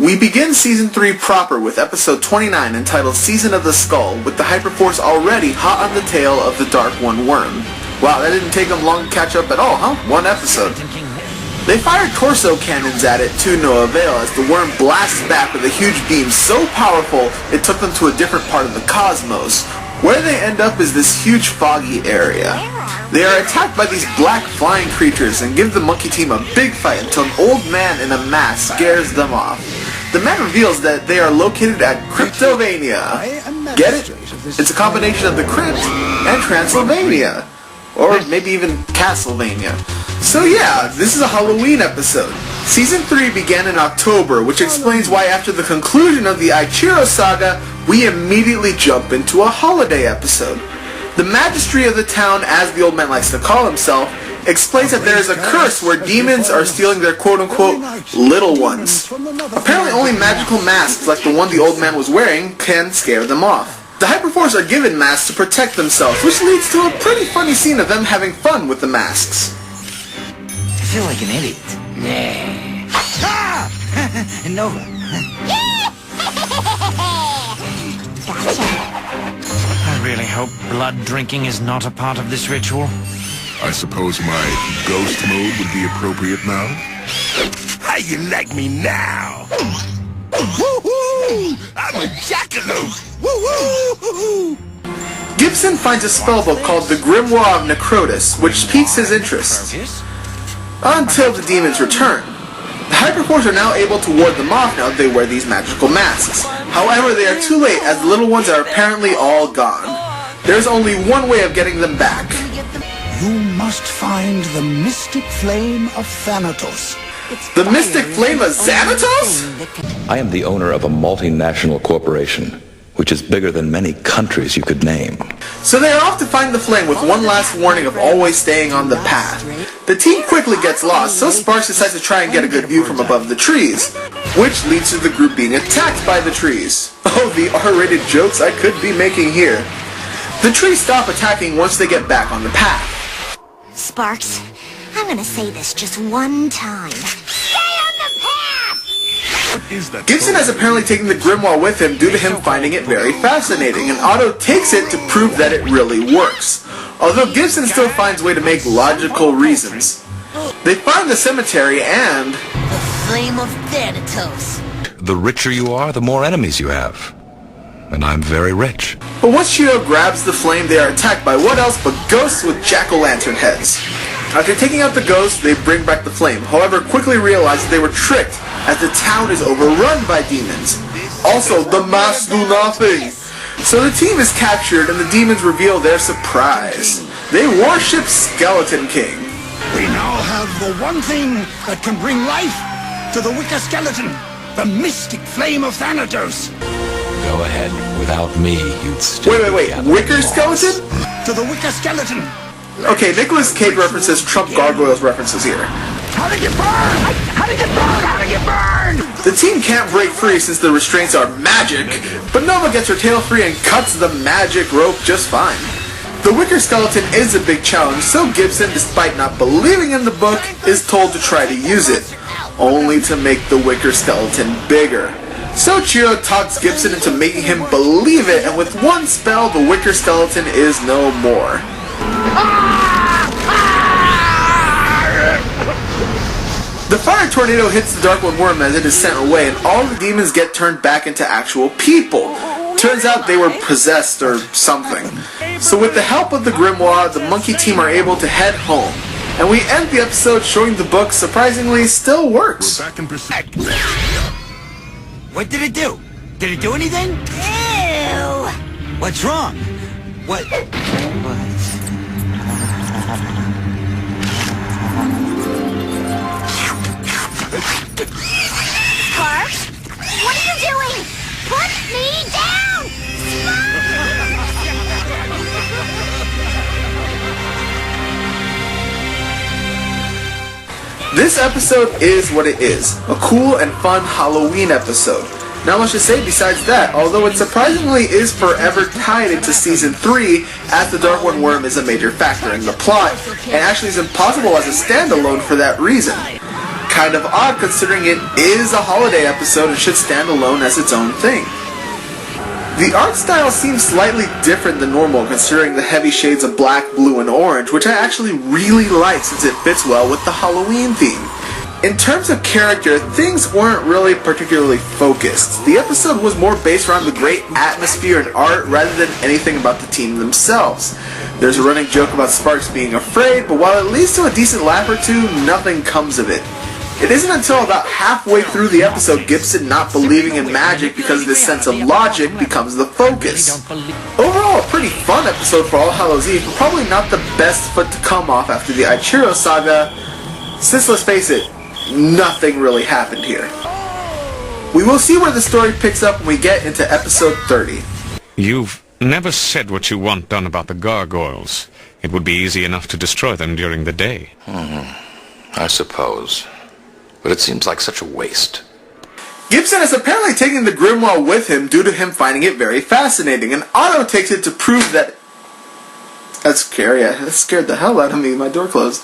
We begin Season 3 proper with Episode 29 entitled Season of the Skull, with the Hyperforce already hot on the tail of the Dark One Worm. Wow, that didn't take them long to catch up at all, huh? One episode. They fired torso cannons at it to no avail as the worm blasts back with a huge beam so powerful it took them to a different part of the cosmos. Where they end up is this huge foggy area. They are attacked by these black flying creatures and give the monkey team a big fight until an old man in a mask scares them off. The man reveals that they are located at Cryptovania. Get it? It's a combination of the Crypt and Transylvania. Or maybe even Castlevania. So yeah, this is a Halloween episode. Season 3 began in October, which explains why after the conclusion of the Ichiro saga, we immediately jump into a holiday episode. The Magistry of the town, as the old man likes to call himself, explains that there is a curse where demons are stealing their quote-unquote little ones. Apparently only magical masks like the one the old man was wearing can scare them off. The Hyperforce are given masks to protect themselves, which leads to a pretty funny scene of them having fun with the masks. I feel like an idiot. Yeah. Ah! Nova. Gotcha. I really hope blood drinking is not a part of this ritual. I suppose my ghost mode would be appropriate now? How you like me now? Woo-hoo! I'm a jackalope! Woo-hoo! Gibson finds a spellbook called the Grimoire of Necrotis, which piques his interest. Until the demons return. The Hyperforce are now able to ward them off now that they wear these magical masks. However, they are too late as the little ones are apparently all gone. There's only one way of getting them back. You must find the mystic flame of Thanatos. The mystic flame of Xanatos? I am the owner of a multinational corporation, which is bigger than many countries you could name. So they are off to find the flame with one last warning of always staying on the path. The team quickly gets lost, so Sparks decides to try and get a good view from above the trees, which leads to the group being attacked by the trees. Oh, the R-rated jokes I could be making here. The trees stop attacking once they get back on the path. Sparks, I'm gonna say this just one time. Stay on the path! Gibson has apparently taken the grimoire with him due to him finding it very fascinating, and Otto takes it to prove that it really works. Although Gibson still finds a way to make logical reasons. They find the cemetery and... The flame of Thanatos. The richer you are, the more enemies you have. And I'm very rich. But once Chio grabs the flame, they are attacked by what else but ghosts with jack-o'-lantern heads. After taking out the ghosts, they bring back the flame, however quickly realize that they were tricked as the town is overrun by demons. Also, the masks do nothing. So the team is captured and the demons reveal their surprise. They worship Skeleton King. We now have the one thing that can bring life to the Wicker Skeleton, the mystic flame of Thanatos. Go ahead. Without me, you'd still... Wait. Wicker Skeleton? To the Wicker Skeleton. Okay, Nicolas Cage references Trump Gargoyles references here. How did you burn? How did you burn? How did you burn? The team can't break free since the restraints are magic, but Nova gets her tail free and cuts the magic rope just fine. The Wicker Skeleton is a big challenge, so Gibson, despite not believing in the book, is told to try to use it, only to make the Wicker Skeleton bigger. So Chiro talks Gibson into making him believe it, and with one spell, the Wicker Skeleton is no more. The fire tornado hits the Dark One Worm as it is sent away, and all the demons get turned back into actual people. Turns out they were possessed or something. So with the help of the grimoire, the monkey team are able to head home. And we end the episode showing the book surprisingly still works. We're back in pursuit. What did it do? Did it do anything? Ew! What's wrong? What? Sparks? What are you doing? Put me down! This episode is what it is, a cool and fun Halloween episode. Not much to say besides that, although it surprisingly is forever tied into Season 3, as the Dark One Worm is a major factor in the plot, and actually is impossible as a standalone for that reason. Kind of odd considering it is a holiday episode and should stand alone as its own thing. The art style seems slightly different than normal considering the heavy shades of black, blue, and orange, which I actually really like since it fits well with the Halloween theme. In terms of character, things weren't really particularly focused. The episode was more based around the great atmosphere and art rather than anything about the team themselves. There's a running joke about Sparks being afraid, but while it leads to a decent laugh or two, nothing comes of it. It isn't until about halfway through the episode Gibson not believing in magic because of his sense of logic becomes the focus. Overall, a pretty fun episode for All Hallows Eve, but probably not the best foot to come off after the Ichiro saga, since let's face it, nothing really happened here. We will see where the story picks up when we get into episode 30. You've never said what you want done about the gargoyles. It would be easy enough to destroy them during the day. I suppose. But it seems like such a waste. Gibson is apparently taking the grimoire with him due to him finding it very fascinating, and Otto takes it to prove that... That's scary. That scared the hell out of me. My door closed.